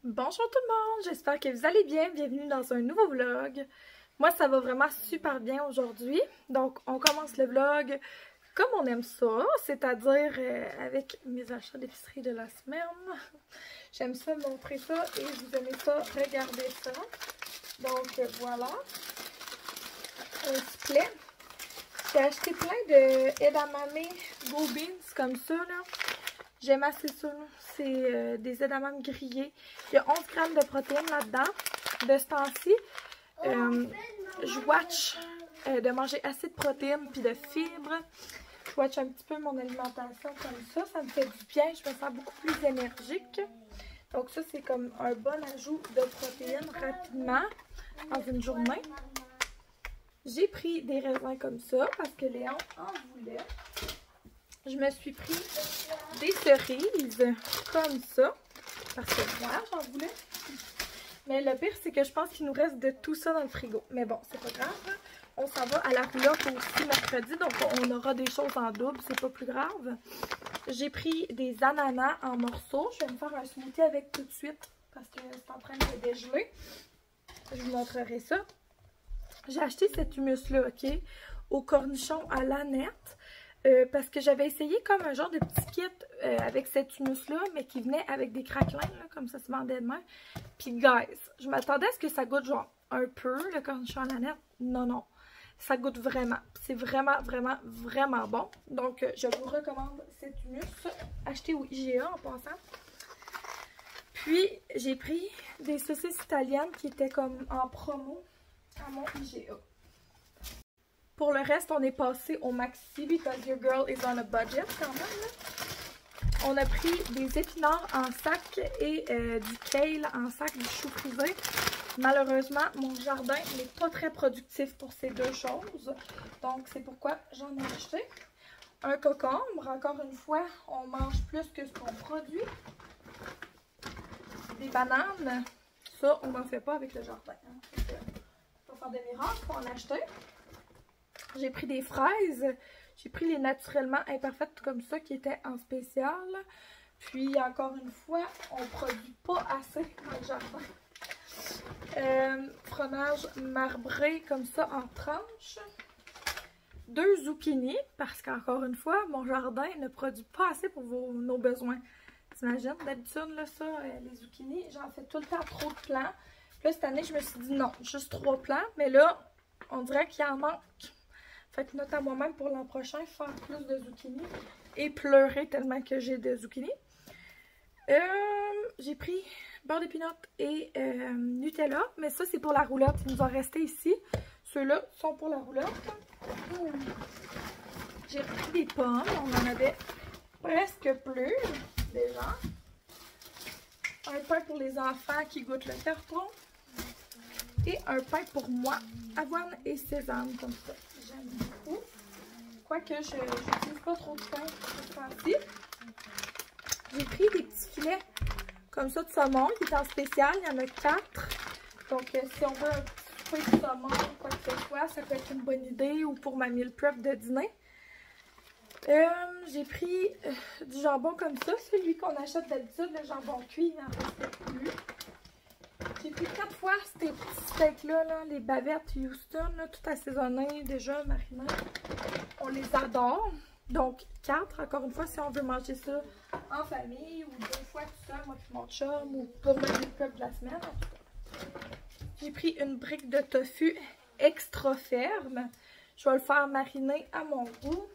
Bonjour tout le monde, j'espère que vous allez bien, bienvenue dans un nouveau vlog. Moi ça va vraiment super bien aujourd'hui, donc on commence le vlog comme on aime ça, c'est-à-dire avec mes achats d'épicerie de la semaine. J'aime ça montrer ça et vous aimez ça, regardez ça. Donc voilà, un supplet. J'ai acheté plein de edamame go beans comme ça là. J'aime assez ça, c'est des edamame grillés. Il y a 11 grammes de protéines là-dedans. De ce temps-ci, je watch de manger assez de protéines puis de fibres. Je watch un petit peu mon alimentation comme ça me fait du bien, je me sens beaucoup plus énergique. Donc ça, c'est comme un bon ajout de protéines rapidement dans une journée. J'ai pris des raisins comme ça parce que Léon en voulait. Je me suis pris des cerises comme ça, parce que moi j'en voulais. Mais le pire c'est que je pense qu'il nous reste de tout ça dans le frigo. Mais bon, c'est pas grave. On s'en va à la roulotte aussi mercredi, donc on aura des choses en double, c'est pas plus grave. J'ai pris des ananas en morceaux. Je vais me faire un smoothie avec tout de suite, parce que c'est en train de dégeler. Je vous montrerai ça. J'ai acheté cet humus-là, ok, au cornichon à l'aneth. Parce que j'avais essayé comme un genre de petit kit avec cet humus-là, mais qui venait avec des craquelins, là, comme ça se vendait de même. Puis, guys, je m'attendais à ce que ça goûte genre un peu, le cornichon à la nette. Non, non. Ça goûte vraiment. C'est vraiment, vraiment, vraiment bon. Donc, je vous recommande cet humus. Acheté au IGA en passant. Puis, j'ai pris des saucisses italiennes qui étaient comme en promo à mon IGA. Pour le reste, on est passé au maxi because your girl is on a budget quand même. Là. On a pris des épinards en sac et du kale en sac, du chou frisé. Malheureusement, mon jardin n'est pas très productif pour ces deux choses. Donc, c'est pourquoi j'en ai acheté. Un concombre, encore une fois, on mange plus que ce qu'on produit. Des bananes, ça, on n'en fait pas avec le jardin. Hein. Pour faire des miracles, il faut en acheter. J'ai pris des fraises, j'ai pris les naturellement imparfaites comme ça qui étaient en spécial. Puis encore une fois, on produit pas assez dans le jardin. Fromage marbré comme ça en tranches. 2 zucchini parce qu'encore une fois, mon jardin ne produit pas assez pour nos besoins. T'imagines, d'habitude là ça, les zucchini, j'en fais tout le temps trop de plants. Puis là cette année, je me suis dit non, juste 3 plants. Mais là, on dirait qu'il en manque. Fait que note à moi-même pour l'an prochain, faire plus de zucchini et pleurer tellement que j'ai de zucchini. J'ai pris beurre de pinot et Nutella, mais ça c'est pour la roulotte. Il nous en restait ici. Ceux-là sont pour la roulotte. J'ai pris des pommes, on en avait presque plus déjà. Un pain pour les enfants qui goûtent le carton. Et un pain pour moi, avoine et sésame comme ça. J'aime beaucoup. Quoique je n'utilise pas trop de pain ce temps-ci. J'ai pris des petits filets comme ça de saumon qui est en spécial. Il y en a 4. Donc si on veut un petit souper de saumon ou quoi que ce soit, ça peut être une bonne idée. Ou pour ma meal prep de dîner. J'ai pris du jambon comme ça. Celui qu'on achète d'habitude, le jambon cuit, il n'en reste plus. J'ai pris 4 fois ces petits steaks-là, là, les bavettes Houston, là, tout assaisonné, déjà mariné. On les adore. Donc 4, encore une fois, si on veut manger ça en famille ou 2 fois tout seul, moi et mon chum, ou pour ma meal prep de la semaine, en tout cas. J'ai pris une brique de tofu extra ferme. Je vais le faire mariner à mon goût.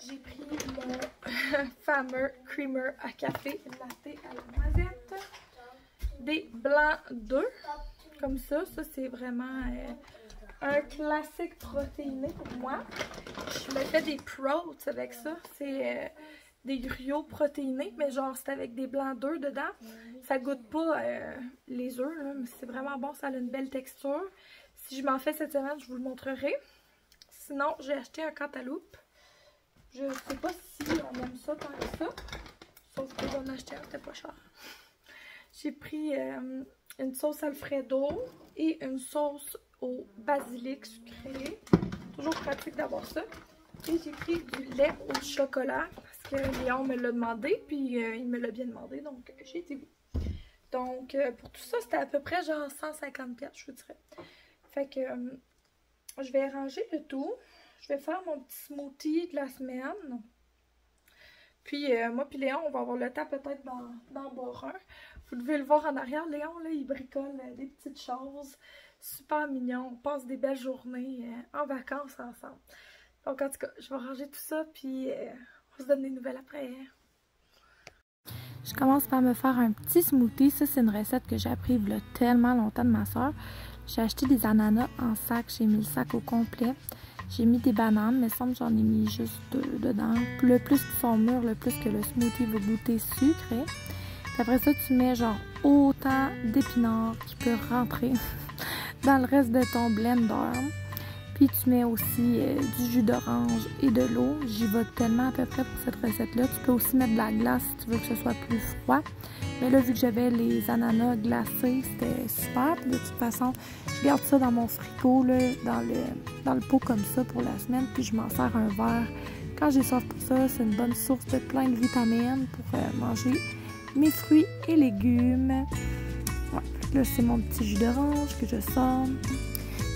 J'ai pris mon fameux creamer à café latte à la noisette. Des blancs d'œufs, comme ça. Ça, c'est vraiment un classique protéiné pour moi. Je me fais des prots avec ça. C'est des griots protéinés, mais genre, c'est avec des blancs d'œufs dedans. Ça goûte pas les œufs, là, mais c'est vraiment bon. Ça a une belle texture. Si je m'en fais cette semaine, je vous le montrerai. Sinon, j'ai acheté un cantaloupe. Je sais pas si on aime ça tant que ça. Sauf que j'en ai acheté un, c'était pas cher. J'ai pris une sauce Alfredo et une sauce au basilic sucré. Toujours pratique d'avoir ça. Et j'ai pris du lait au chocolat parce que Léon me l'a demandé, puis il me l'a bien demandé, donc j'ai dit oui. Donc pour tout ça, c'était à peu près genre 150$, je vous dirais. Fait que je vais ranger le tout. Je vais faire mon petit smoothie de la semaine. Puis moi puis Léon, on va avoir le temps peut-être d'en boire un. Vous devez le voir en arrière, Léon, là, il bricole des petites choses. Super mignon. On passe des belles journées en vacances ensemble. Donc en tout cas, je vais ranger tout ça, puis on va se donne des nouvelles après. Je commence par me faire un petit smoothie. Ça, c'est une recette que j'ai appris il y a tellement longtemps de ma soeur. J'ai acheté des ananas en sac. J'ai mis le sac au complet. J'ai mis des bananes, mais semble j'en ai mis juste 2 dedans. Le plus qu'ils sont mûrs, le plus que le smoothie va goûter sucré. Puis après ça, tu mets genre autant d'épinards qui peuvent rentrer dans le reste de ton blender. Puis tu mets aussi du jus d'orange et de l'eau. J'y vais tellement à peu près pour cette recette-là. Tu peux aussi mettre de la glace si tu veux que ce soit plus froid. Mais là, vu que j'avais les ananas glacés, c'était super. Puis de toute façon, je garde ça dans mon frigo, là, dans le pot comme ça pour la semaine. Puis je m'en sers un verre quand j'ai soif pour ça. C'est une bonne source de plein de vitamines pour manger mes fruits et légumes. Ouais. Là, c'est mon petit jus d'orange que je sors.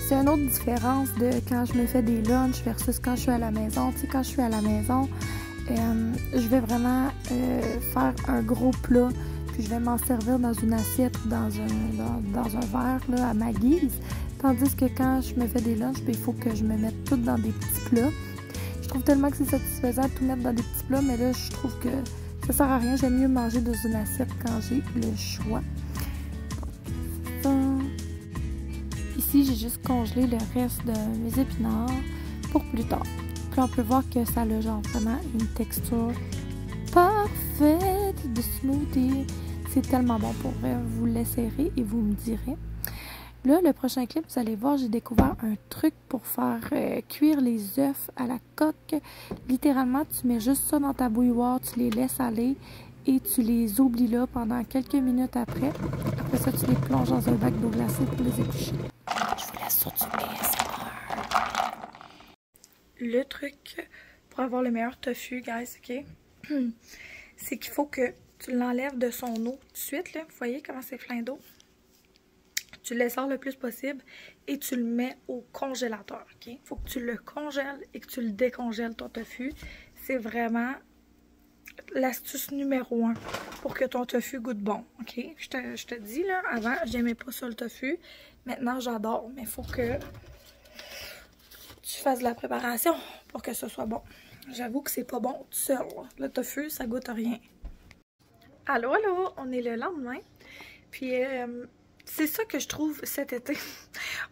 C'est une autre différence de quand je me fais des lunchs versus quand je suis à la maison. Tu sais, quand je suis à la maison, je vais vraiment faire un gros plat, puis je vais m'en servir dans une assiette, dans un verre là, à ma guise. Tandis que quand je me fais des lunchs, il faut que je me mette tout dans des petits plats. Je trouve tellement que c'est satisfaisant de tout mettre dans des petits plats, mais là, je trouve que ça sert à rien. J'aime mieux manger dans une assiette quand j'ai le choix. Ici, j'ai juste congelé le reste de mes épinards pour plus tard. Puis on peut voir que ça a genre vraiment une texture parfaite de smoothie. C'est tellement bon pour vrai. Vous l'essayerez et vous me direz. Là, le prochain clip, vous allez voir, j'ai découvert un truc pour faire cuire les œufs à la coque. Littéralement, tu mets juste ça dans ta bouilloire, tu les laisses aller et tu les oublies là pendant quelques minutes après. Après ça, tu les plonges dans un bac d'eau glacée pour les éplucher. Je vous laisse sur du ASMR. Le truc pour avoir le meilleur tofu, guys, ok? C'est qu'il faut que tu l'enlèves de son eau tout de suite, là. Vous voyez comment c'est plein d'eau? Tu le sors le plus possible et tu le mets au congélateur, ok? Il faut que tu le congèles et que tu le décongèles, ton tofu. C'est vraiment l'astuce numéro 1 pour que ton tofu goûte bon, ok? Je te dis, là, avant, j'aimais pas ça le tofu. Maintenant, j'adore, mais il faut que tu fasses de la préparation pour que ce soit bon. J'avoue que c'est pas bon tout seul. Le tofu, ça goûte rien. Allô, allô, on est le lendemain. Puis, c'est ça que je trouve cet été.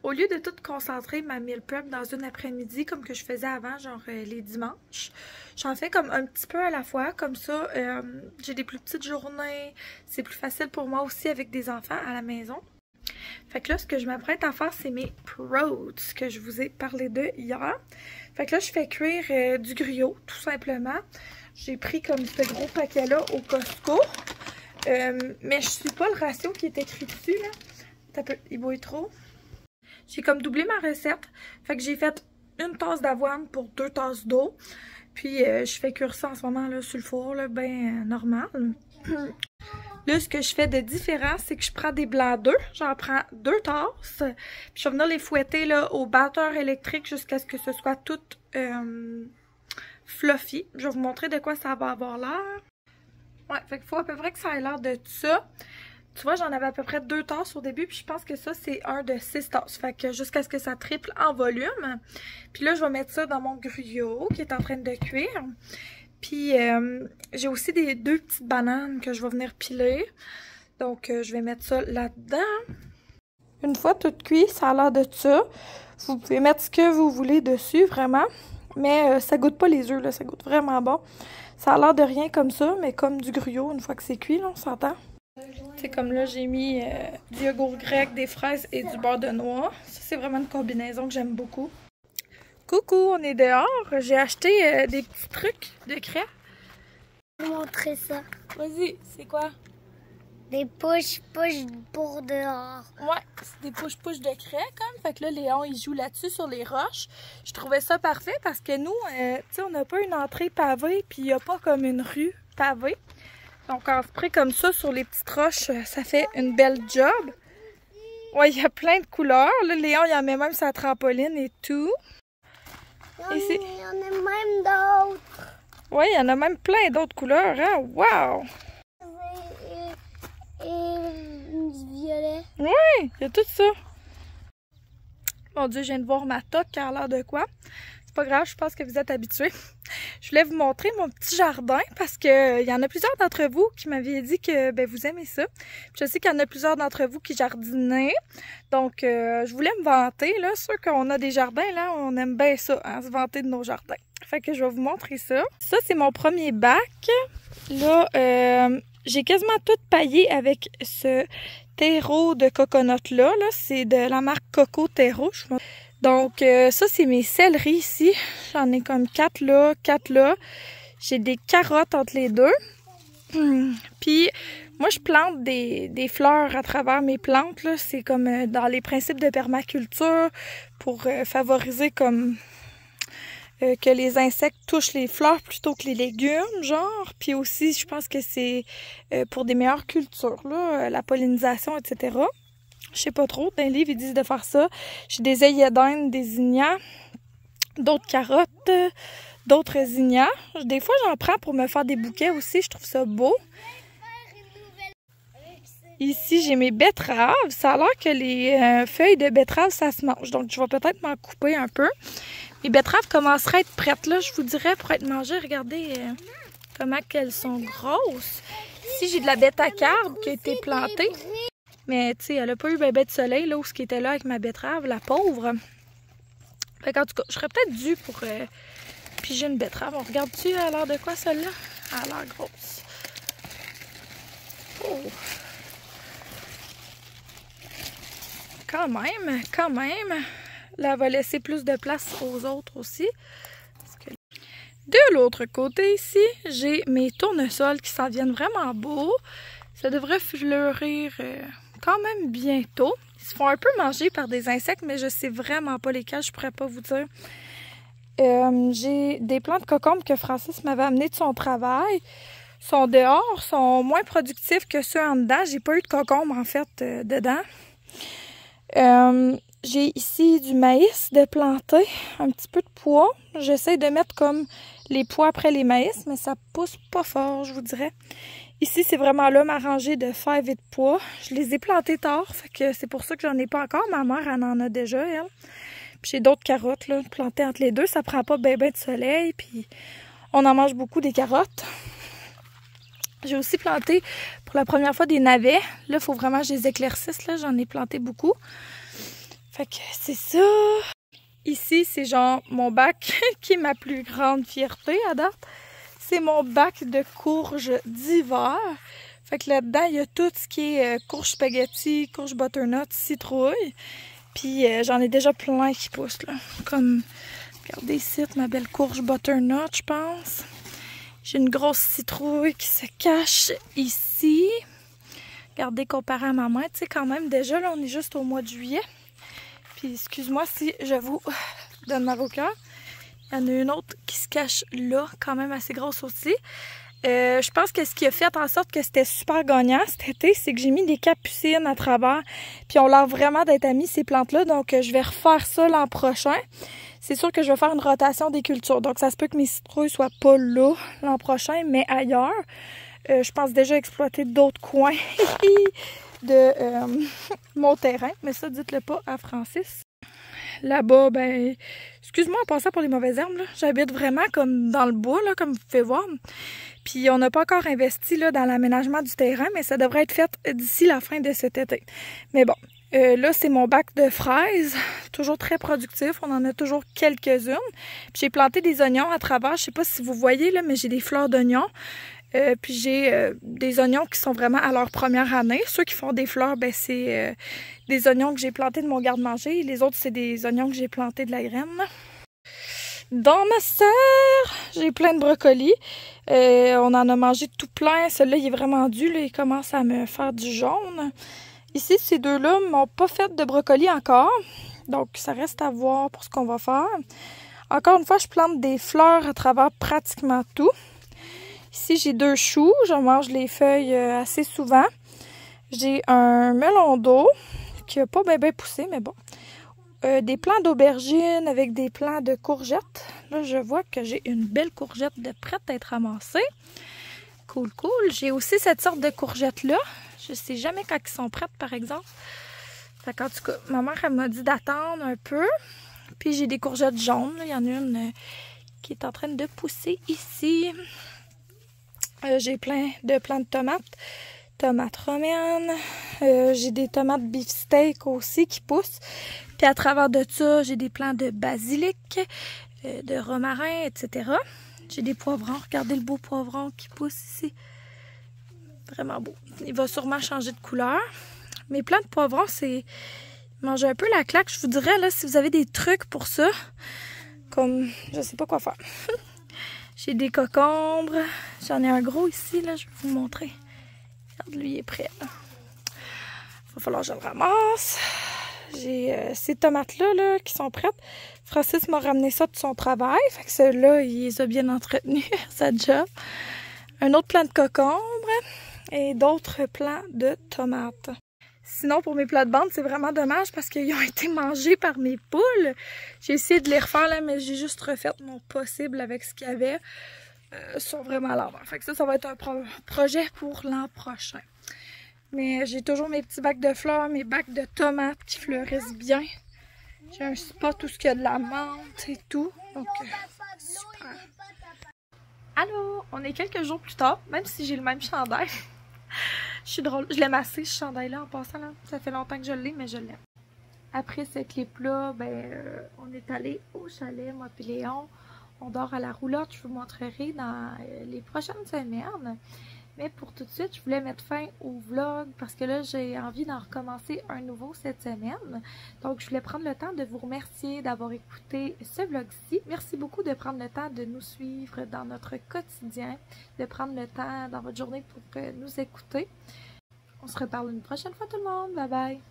Au lieu de tout concentrer ma meal prep dans une après-midi comme que je faisais avant, genre les dimanches, j'en fais comme un petit peu à la fois. Comme ça, j'ai des plus petites journées. C'est plus facile pour moi aussi avec des enfants à la maison. Fait que là, ce que je m'apprête à faire, c'est mes Proats que je vous ai parlé de hier. Fait que là, je fais cuire du griot, tout simplement. J'ai pris comme ce gros paquet-là au Costco. Mais je suis pas le ratio qui est écrit dessus, là. Il bouille trop. J'ai comme doublé ma recette. Fait que j'ai fait une tasse d'avoine pour 2 tasses d'eau. Puis je fais cuire ça en ce moment là sur le four, là, ben normal. Là, ce que je fais de différent, c'est que je prends des blancs d'œufs. J'en prends 2 tasses. Puis je vais venir les fouetter là, au batteur électrique jusqu'à ce que ce soit tout fluffy. Je vais vous montrer de quoi ça va avoir l'air. Ouais, fait qu'il faut à peu près que ça ait l'air de ça. Tu vois, j'en avais à peu près 2 tasses au début, puis je pense que ça, c'est un de 6 tasses. Fait que jusqu'à ce que ça triple en volume. Puis là, je vais mettre ça dans mon griot qui est en train de cuire. Puis j'ai aussi 2 petites bananes que je vais venir piler. Donc, je vais mettre ça là-dedans. Une fois tout cuit, ça a l'air de ça. Vous pouvez mettre ce que vous voulez dessus, vraiment. Mais ça goûte pas les œufs, là. Ça goûte vraiment bon. Ça a l'air de rien comme ça, mais comme du griot, une fois que c'est cuit, là, on s'entend. C'est comme là, j'ai mis du yogourt grec, des fraises et du beurre de noix. Ça, c'est vraiment une combinaison que j'aime beaucoup. Coucou, on est dehors. J'ai acheté des petits trucs de craie. Je vais vous montrer ça. Vas-y, c'est quoi? Des push-push pour dehors. Ouais, c'est des push-push de craie, comme. Fait que là, Léon, il joue là-dessus sur les roches. Je trouvais ça parfait parce que nous, tu sais, on n'a pas une entrée pavée, puis il n'y a pas comme une rue pavée. Donc, en spray comme ça sur les petites roches, ça fait une belle job. Ouais, il y a plein de couleurs. Là, Léon, il en met même sa trampoline et tout. Il y en a même d'autres. Ouais, il y en a même plein d'autres couleurs, hein? Wow! Et du violet. Oui, il y a tout ça. Mon Dieu, je viens de voir ma toque qui a l'air de quoi. C'est pas grave, je pense que vous êtes habitués. Je voulais vous montrer mon petit jardin parce que il y en a plusieurs d'entre vous qui m'avaient dit que ben, vous aimez ça. Puis je sais qu'il y en a plusieurs d'entre vous qui jardinaient. Donc, je voulais me vanter. Là, sûr qu'on a des jardins, là, on aime bien ça, hein, se vanter de nos jardins. Fait que je vais vous montrer ça. Ça, c'est mon premier bac. Là, j'ai quasiment tout paillé avec ce terreau de coconut-là. Là. C'est de la marque Coco Terreau. Donc, ça, c'est mes céleris ici. J'en ai comme 4 là, 4 là. J'ai des carottes entre les deux. Puis, moi, je plante des fleurs à travers mes plantes. C'est comme dans les principes de permaculture pour favoriser comme... que les insectes touchent les fleurs plutôt que les légumes, genre. Puis aussi, je pense que c'est pour des meilleures cultures, là, la pollinisation, etc. Je sais pas trop. Dans les livres, ils disent de faire ça. J'ai des œillets d'Inde, des zinnias, d'autres carottes, d'autres zinnias. Des fois, j'en prends pour me faire des bouquets aussi. Je trouve ça beau. Ici, j'ai mes betteraves. Ça a l'air que les feuilles de betterave, ça se mange. Donc, je vais peut-être m'en couper un peu. Les betteraves commenceraient à être prêtes, là, je vous dirais, pour être mangées. Regardez comment elles sont grosses. Ici, j'ai de la bêta-carbe qui a été plantée. Mais, tu sais, elle n'a pas eu bébé de soleil, là, où ce qui était là avec ma betterave, la pauvre. Fait qu'en tout cas, je serais peut-être due pour piger une betterave. On regarde-tu, elle a l'air de quoi, celle-là? Elle a l'air grosse. Oh! Quand même. Là, elle va laisser plus de place aux autres aussi. De l'autre côté ici, j'ai mes tournesols qui s'en viennent vraiment beaux. Ça devrait fleurir quand même bientôt. Ils se font un peu manger par des insectes, mais je sais vraiment pas lesquels, je pourrais pas vous dire. J'ai des plants de cocombes que Francis m'avait amenés de son travail. Ils sont dehors, sont moins productifs que ceux en dedans. J'ai pas eu de cocombes en fait dedans. J'ai ici du maïs de planter, un petit peu de pois. J'essaie de mettre comme les pois après les maïs, mais ça pousse pas fort, je vous dirais. Ici, c'est vraiment là ma rangée de fèves et de pois. Je les ai plantés tard, fait que c'est pour ça que j'en ai pas encore. Ma mère, elle en a déjà, elle. Puis j'ai d'autres carottes, là, plantées entre les deux. Ça prend pas bien de soleil, puis on en mange beaucoup des carottes. J'ai aussi planté pour la première fois des navets. Là, il faut vraiment que je les éclaircisse, là. J'en ai planté beaucoup. Fait que c'est ça. Ici, c'est genre mon bac qui est ma plus grande fierté à date. C'est mon bac de courges d'hiver. Fait que là-dedans, il y a tout ce qui est courge spaghetti, courge butternut, citrouille. Puis j'en ai déjà plein qui poussent, là. Comme, regardez ici, ma belle courge butternut, je pense. J'ai une grosse citrouille qui se cache ici. Regardez, comparé à ma main, tu sais, quand même, déjà, là, on est juste au mois de juillet. Puis, excuse-moi si je vous donne mal au cœur. Il y en a une autre qui se cache là, quand même assez grosse aussi. Je pense que ce qui a fait en sorte que c'était super gagnant cet été, c'est que j'ai mis des capucines à travers. Puis, on l'air vraiment d'être amis, ces plantes-là. Donc, je vais refaire ça l'an prochain. C'est sûr que je vais faire une rotation des cultures. Donc, ça se peut que mes citrouilles soient pas là l'an prochain, mais ailleurs. Je pense déjà exploiter d'autres coins de mon terrain. Mais ça, dites-le pas à Francis. Là-bas, ben, excuse-moi en passant pour les mauvaises herbes, là. J'habite vraiment comme dans le bois, là, comme vous pouvez voir. Puis on n'a pas encore investi là, dans l'aménagement du terrain, mais ça devrait être fait d'ici la fin de cet été. Mais bon, là, c'est mon bac de fraises, toujours très productif. On en a toujours quelques-unes. Puis j'ai planté des oignons à travers. Je sais pas si vous voyez, là, mais j'ai des fleurs d'oignons. Puis j'ai des oignons qui sont vraiment à leur première année. Ceux qui font des fleurs, ben c'est des oignons que j'ai plantés de mon garde-manger. Les autres, c'est des oignons que j'ai plantés de la graine. Dans ma serre, j'ai plein de brocolis. On en a mangé tout plein. Celui-là, il est vraiment dur. Là, il commence à me faire du jaune. Ici, ces deux-là m'ont pas fait de brocolis encore. Donc, ça reste à voir pour ce qu'on va faire. Encore une fois, je plante des fleurs à travers pratiquement tout. Ici, j'ai 2 choux. Je mange les feuilles assez souvent. J'ai un melon d'eau qui n'a pas bien poussé, mais bon. Des plants d'aubergines avec des plants de courgettes. Là, je vois que j'ai une belle courgette de prête à être ramassée. Cool, cool. J'ai aussi cette sorte de courgettes-là. Je sais jamais quand ils sont prêtes, par exemple. Fait qu'en tout cas, ma mère, elle m'a dit d'attendre un peu. Puis j'ai des courgettes jaunes. Il y en a une qui est en train de pousser ici. J'ai plein de plants de tomates. Tomates romaines. J'ai des tomates beefsteak aussi qui poussent. Puis à travers de ça, j'ai des plants de basilic, de romarin, etc. J'ai des poivrons. Regardez le beau poivron qui pousse ici. Vraiment beau. Il va sûrement changer de couleur. Mes plants de poivrons, c'est manger un peu la claque. Je vous dirais, là, si vous avez des trucs pour ça, comme je sais pas quoi faire. J'ai des cocombres. J'en ai un gros ici, là, je vais vous le montrer. Regarde, lui, il est prêt. Il va falloir que je le ramasse. J'ai ces tomates-là là, qui sont prêtes. Francis m'a ramené ça de son travail. Fait que ceux-là, il les a bien entretenus à sa job. Un autre plant de concombre et d'autres plants de tomates. Sinon, pour mes plats de bande, c'est vraiment dommage parce qu'ils ont été mangés par mes poules. J'ai essayé de les refaire, là, mais j'ai juste refait mon possible avec ce qu'il y avait. Ils sont vraiment à l'envers. Fait que ça va être un projet pour l'an prochain. Mais j'ai toujours mes petits bacs de fleurs, mes bacs de tomates qui fleurissent bien. J'ai un spot où il y a de la menthe et tout. Donc, super. Allô, on est quelques jours plus tard, même si j'ai le même chandail. Je suis drôle. Je l'aime assez, ce chandail-là, en passant. Là. Ça fait longtemps que je l'ai, mais je l'aime. Après ce clip-là, on est allé au chalet, moi et Léon. On dort à la roulotte. Je vous montrerai dans les prochaines semaines. Mais pour tout de suite, je voulais mettre fin au vlog parce que là, j'ai envie d'en recommencer un nouveau cette semaine. Donc, je voulais prendre le temps de vous remercier d'avoir écouté ce vlog-ci. Merci beaucoup de prendre le temps de nous suivre dans notre quotidien, de prendre le temps dans votre journée pour nous écouter. On se reparle une prochaine fois tout le monde. Bye bye!